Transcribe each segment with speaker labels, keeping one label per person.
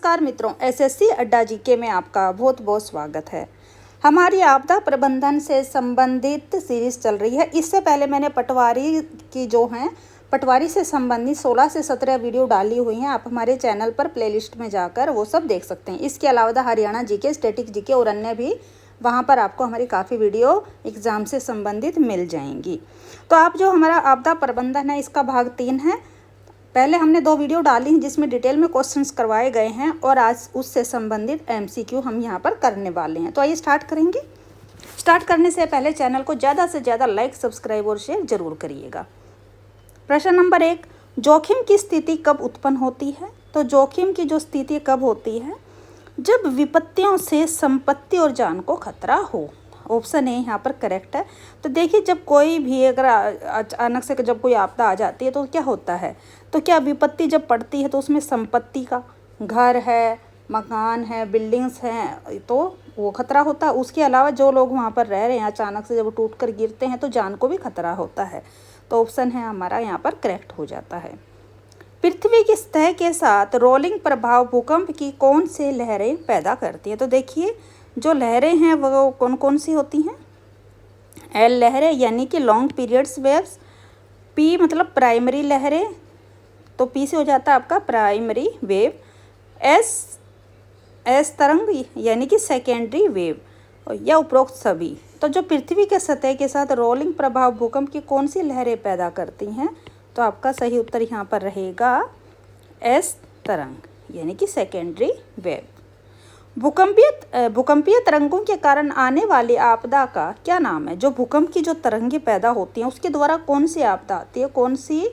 Speaker 1: नमस्कार मित्रों, एसएससी अड्डा जीके में आपका बहुत बहुत स्वागत है। हमारी आपदा प्रबंधन से संबंधित सीरीज़ चल रही है। इससे पहले मैंने पटवारी की पटवारी से संबंधित 16 से 17 वीडियो डाली हुई हैं। आप हमारे चैनल पर प्लेलिस्ट में जाकर वो सब देख सकते हैं। इसके अलावा हरियाणा जीके, स्टैटिक जीके और अन्य भी वहाँ पर आपको हमारी काफ़ी वीडियो एग्ज़ाम से संबंधित मिल जाएंगी। तो आप जो हमारा आपदा प्रबंधन है, इसका भाग 3 है। पहले हमने 2 वीडियो डाली हैं जिसमें डिटेल में क्वेश्चंस करवाए गए हैं और आज उससे संबंधित एमसीक्यू हम यहाँ पर करने वाले हैं। तो आइए स्टार्ट करेंगे। स्टार्ट करने से पहले चैनल को ज़्यादा से ज़्यादा लाइक, सब्सक्राइब और शेयर जरूर करिएगा। प्रश्न नंबर 1, जोखिम की स्थिति कब उत्पन्न होती है? तो जोखिम की जो स्थिति कब होती है? जब विपत्तियों से संपत्ति और जान को खतरा हो। ऑप्शन ए यहाँ पर करेक्ट है। तो देखिए, जब कोई भी अगर अचानक से जब कोई आपदा आ जाती है तो क्या होता है, तो क्या विपत्ति जब पड़ती है तो उसमें संपत्ति का, घर है, मकान है, बिल्डिंग्स हैं, तो वो खतरा होता है। उसके अलावा जो लोग वहाँ पर रह रहे हैं, अचानक से जब टूट कर गिरते हैं तो जान को भी खतरा होता है। तो ऑप्शन है हमारा यहाँ पर करेक्ट हो जाता है। पृथ्वी की सतह के साथ रोलिंग प्रभाव भूकंप की कौन से लहरें पैदा करती है? तो देखिए, जो लहरें हैं वो कौन कौन सी होती हैं? एल लहरें यानी कि लॉन्ग पीरियड्स वेव्स। पी मतलब प्राइमरी लहरें, तो पी से हो जाता है आपका प्राइमरी वेव। एस तरंग यानी कि सेकेंडरी वेव, या उपरोक्त सभी। तो जो पृथ्वी के सतह के साथ रोलिंग प्रभाव भूकंप की कौन सी लहरें पैदा करती हैं? तो आपका सही उत्तर यहाँ पर रहेगा एस तरंग यानी कि सेकेंडरी वेव। भूकंपीय तरंगों के कारण आने वाली आपदा का क्या नाम है? जो भूकंप की जो तरंगें पैदा होती हैं उसके द्वारा कौन सी आपदा आती है, कौन सी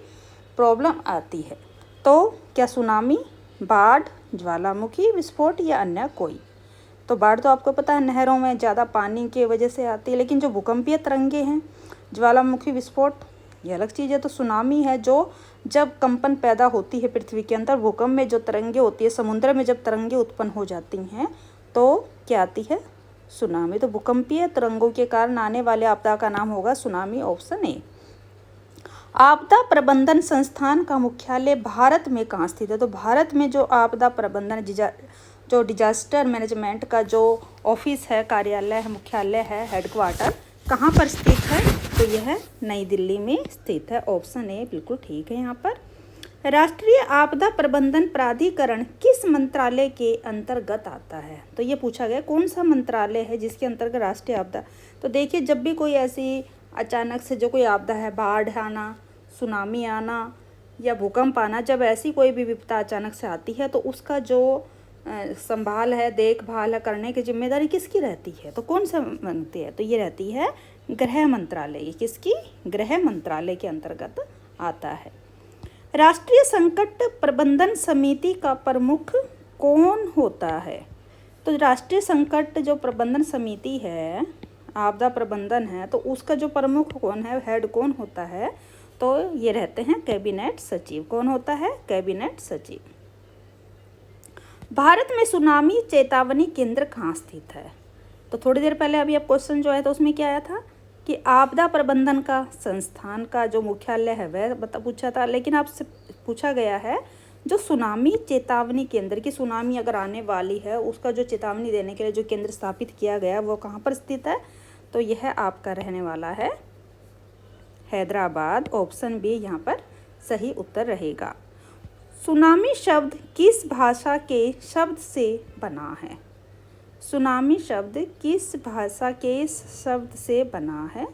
Speaker 1: प्रॉब्लम आती है? तो क्या सुनामी, बाढ़, ज्वालामुखी विस्फोट या अन्य कोई? तो बाढ़ तो आपको पता है नहरों में ज़्यादा पानी की वजह से आती है, लेकिन जो भूकंपीय तरंगे हैं, ज्वालामुखी विस्फोट, ये अलग चीज़ है। तो सुनामी है जो जब कंपन पैदा होती है पृथ्वी के अंदर, भूकंप में जो तरंगे होती है, समुद्र में जब तरंगे उत्पन्न हो जाती हैं तो क्या आती है? सुनामी। तो भूकंपीय तरंगों के कारण आने वाले आपदा का नाम होगा सुनामी। Option A. आपदा प्रबंधन संस्थान का मुख्यालय भारत में कहाँ स्थित है? तो भारत में जो आपदा प्रबंधन जो डिजास्टर मैनेजमेंट का जो ऑफिस है, कार्यालय है, मुख्यालय है, हेडक्वार्टर कहाँ पर स्थित है? तो यह नई दिल्ली में स्थित है। ऑप्शन ए बिल्कुल ठीक है यहाँ पर। राष्ट्रीय आपदा प्रबंधन प्राधिकरण किस मंत्रालय के अंतर्गत आता है? तो ये पूछा गया कौन सा मंत्रालय है जिसके अंतर्गत राष्ट्रीय आपदा। तो देखिए, जब भी कोई ऐसी अचानक से जो कोई आपदा है, बाढ़ आना, सुनामी आना या भूकंप आना, जब ऐसी कोई भी विपदा अचानक से आती है तो उसका जो संभाल है, देखभाल है, करने की जिम्मेदारी किसकी रहती है? तो कौन सा बनती है? तो ये रहती है गृह मंत्रालय। ये किसकी? गृह मंत्रालय के अंतर्गत आता है। राष्ट्रीय संकट प्रबंधन समिति का प्रमुख कौन होता है? तो राष्ट्रीय संकट जो प्रबंधन समिति है, आपदा प्रबंधन है, तो उसका जो प्रमुख कौन है, हेड कौन होता है? तो ये रहते हैं कैबिनेट सचिव। कौन होता है? कैबिनेट सचिव। भारत में सुनामी चेतावनी केंद्र कहाँ स्थित है? तो थोड़ी देर पहले अभी अब क्वेश्चन जो है तो उसमें क्या आया था कि आपदा प्रबंधन का संस्थान का जो मुख्यालय है वह पूछा था, लेकिन आपसे पूछा गया है जो सुनामी चेतावनी केंद्र की, सुनामी अगर आने वाली है उसका जो चेतावनी देने के लिए जो केंद्र स्थापित किया गया वो कहाँ पर स्थित है? तो यह आपका रहने वाला है हैदराबाद। ऑप्शन बी यहाँ पर सही उत्तर रहेगा। सुनामी शब्द किस भाषा के शब्द से बना है? सुनामी शब्द किस भाषा के शब्द से बना है?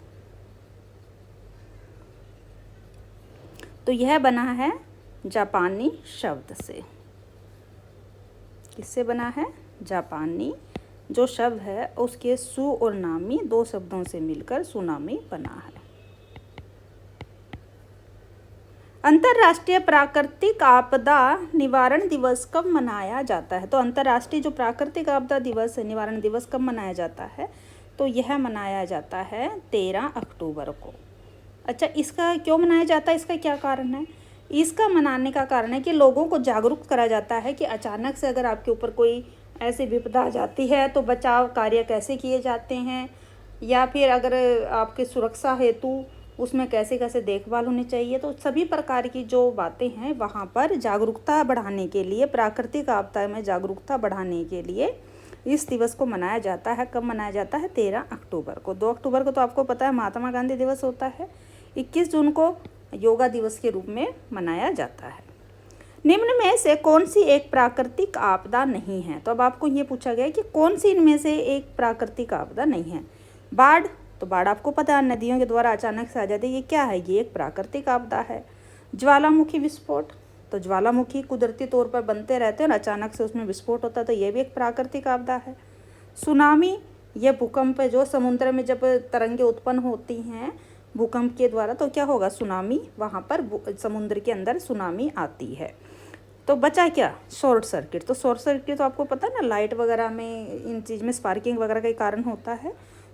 Speaker 1: तो यह बना है जापानी शब्द से। किससे बना है? जापानी जो शब्द है उसके सु और नामी 2 शब्दों से मिलकर सुनामी बना है। अंतर्राष्ट्रीय प्राकृतिक आपदा निवारण दिवस कब मनाया जाता है? तो अंतर्राष्ट्रीय जो प्राकृतिक आपदा दिवस निवारण दिवस कब मनाया जाता है? तो यह मनाया जाता है 13 अक्टूबर को। अच्छा, इसका क्यों मनाया जाता है? इसका क्या कारण है? इसका मनाने का कारण है कि लोगों को जागरूक करा जाता है कि अचानक से अगर आपके ऊपर कोई ऐसी विपदा आ जाती है तो बचाव कार्य कैसे किए जाते हैं, या फिर अगर आपकी सुरक्षा हेतु उसमें कैसे कैसे देखभाल होनी चाहिए। तो सभी प्रकार की जो बातें हैं वहाँ पर जागरूकता बढ़ाने के लिए, प्राकृतिक आपदा में जागरूकता बढ़ाने के लिए इस दिवस को मनाया जाता है। कब मनाया जाता है? 13 अक्टूबर को। 2 अक्टूबर को तो आपको पता है महात्मा गांधी दिवस होता है। 21 जून को योगा दिवस के रूप में मनाया जाता है। निम्न में से कौन सी एक प्राकृतिक आपदा नहीं है? तो अब आपको ये पूछा गया कि कौन सी इनमें से एक प्राकृतिक आपदा नहीं है। बाढ़, तो बाढ़ आपको पता है नदियों के द्वारा अचानक से आ जाती है, ये क्या है? ये एक प्राकृतिक आपदा है। ज्वालामुखी विस्फोट, तो ज्वालामुखी कुदरती तौर पर बनते रहते हैं और अचानक से उसमें विस्फोट होता है, तो ये भी एक प्राकृतिक आपदा है। सुनामी, ये भूकंप है जो समुद्र में जब तरंगे उत्पन्न होती हैं भूकंप के द्वारा, तो क्या होगा? सुनामी, वहाँ पर समुद्र के अंदर सुनामी आती है। तो बचा क्या? Short circuit. तो शॉर्ट सर्किट तो आपको पता है ना, लाइट वगैरह में, इन चीज़ में स्पार्किंग वगैरह के कारण होता है।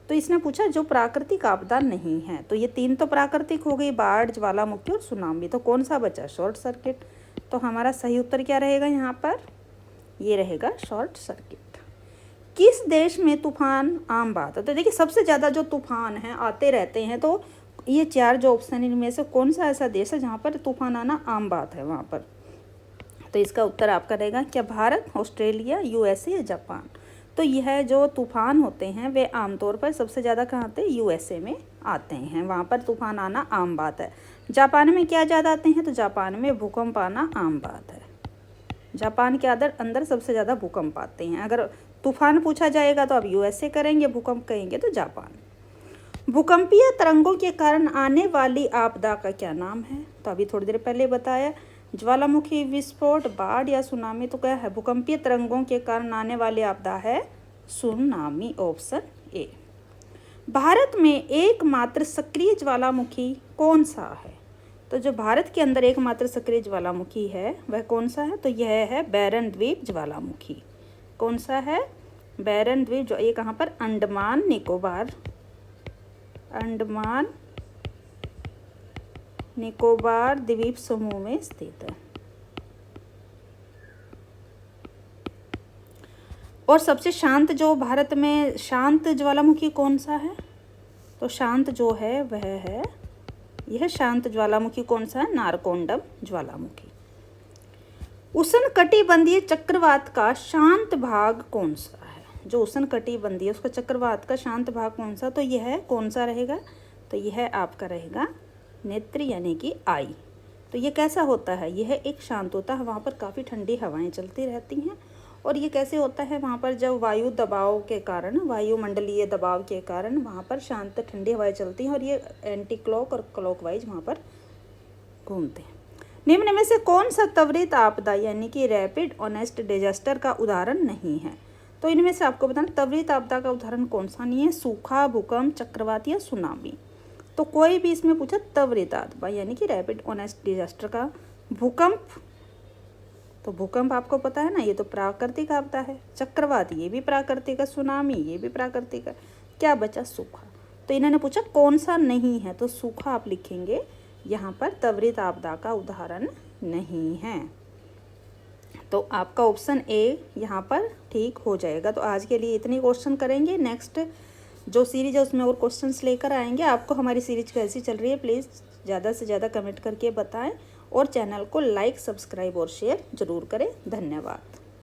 Speaker 1: तो इसने पूछा जो प्राकृतिक आपदा नहीं है, तो ये 3 तो प्राकृतिक हो गई, बाढ़, ज्वालामुखी और सुनामी। तो कौन सा बचा? Short circuit. तो हमारा सही उत्तर क्या रहेगा यहाँ पर? ये रहेगा शॉर्ट सर्किट। किस देश में तूफान आम बात है? तो देखिए सबसे ज़्यादा जो तूफान हैं आते रहते हैं, तो ये 4 जो ऑप्शन इनमें से कौन सा ऐसा देश है जहाँ पर तूफान आना आम बात है वहाँ पर? तो इसका उत्तर आपका रहेगा क्या? भारत, ऑस्ट्रेलिया, यूएसए या जापान। तो यह जो तूफान होते हैं वे आमतौर पर सबसे ज़्यादा कहाँ आते हैं? यूएसए में आते हैं, वहाँ पर तूफान आना आम बात है। जापान में क्या ज़्यादा आते हैं? तो जापान में भूकंप आना आम बात है। जापान के अंदर सबसे ज़्यादा भूकंप आते हैं। अगर तूफान पूछा जाएगा तो आप यूएसए करेंगे, भूकंप कहेंगे तो जापान। भूकंपीय तरंगों के कारण आने वाली आपदा का क्या नाम है? तो अभी थोड़ी देर पहले बताया, ज्वालामुखी विस्फोट, बाढ़ या सुनामी। तो क्या है? भूकंपीय तरंगों के कारण आने वाली आपदा है सुनामी, ऑप्शन ए। भारत में एकमात्र सक्रिय ज्वालामुखी कौन सा है? तो जो भारत के अंदर एकमात्र सक्रिय ज्वालामुखी है वह कौन सा है? तो यह है बैरन द्वीप ज्वालामुखी। कौन सा है? बैरन द्वीप। जो ये कहाँ पर? अंडमान निकोबार द्वीप समूह में स्थित है। और सबसे शांत जो भारत में शांत ज्वालामुखी कौन सा है? तो शांत जो है वह है, यह शांत ज्वालामुखी कौन सा है? नारकोंडम ज्वालामुखी। उष्णकटिबंधीय चक्रवात का शांत भाग कौन सा है? जो उष्णकटिबंधीय उसका चक्रवात का शांत भाग कौन सा? तो यह कौन सा रहेगा? तो यह आपका रहेगा नेत्र यानी कि आई। तो ये कैसा होता है? यह एक शांत होता है, वहाँ पर काफ़ी ठंडी हवाएं चलती रहती हैं। और ये कैसे होता है? वहाँ पर जब वायु दबाव के कारण, वायुमंडलीय दबाव के कारण वहाँ पर शांत ठंडी हवाएं चलती हैं और ये एंटी क्लॉक और क्लॉकवाइज वहाँ पर घूमते हैं। निम्न में से कौन सा त्वरित आपदा यानी कि रैपिड ऑनेस्ट डिजास्टर का उदाहरण नहीं है? तो इनमें से आपको बताना त्वरित आपदा का उदाहरण कौन सा नहीं है? सूखा, भूकंप, चक्रवात या सुनामी। तो कोई भी इसमें पूछा त्वरित आपदा यानी कि रैपिड ऑनेस्ट डिजास्टर का। भूकंप, तो भूकंप आपको पता है ना, ये तो प्राकृतिक आपदा है। चक्रवात ये भी प्राकृतिक है, सुनामी ये भी प्राकृतिक है। क्या बचा? सूखा। तो इन्होंने पूछा कौन सा नहीं है, तो सूखा आप लिखेंगे, यहाँ पर त्वरित आपदा का उदाहरण नहीं है। तो आपका ऑप्शन ए यहाँ पर ठीक हो जाएगा। तो आज के लिए इतनी क्वेश्चन करेंगे, नेक्स्ट जो सीरीज है उसमें और क्वेश्चंस लेकर आएंगे। आपको हमारी सीरीज कैसी चल रही है प्लीज़ ज़्यादा से ज़्यादा कमेंट करके बताएं और चैनल को लाइक, सब्सक्राइब और शेयर ज़रूर करें। धन्यवाद।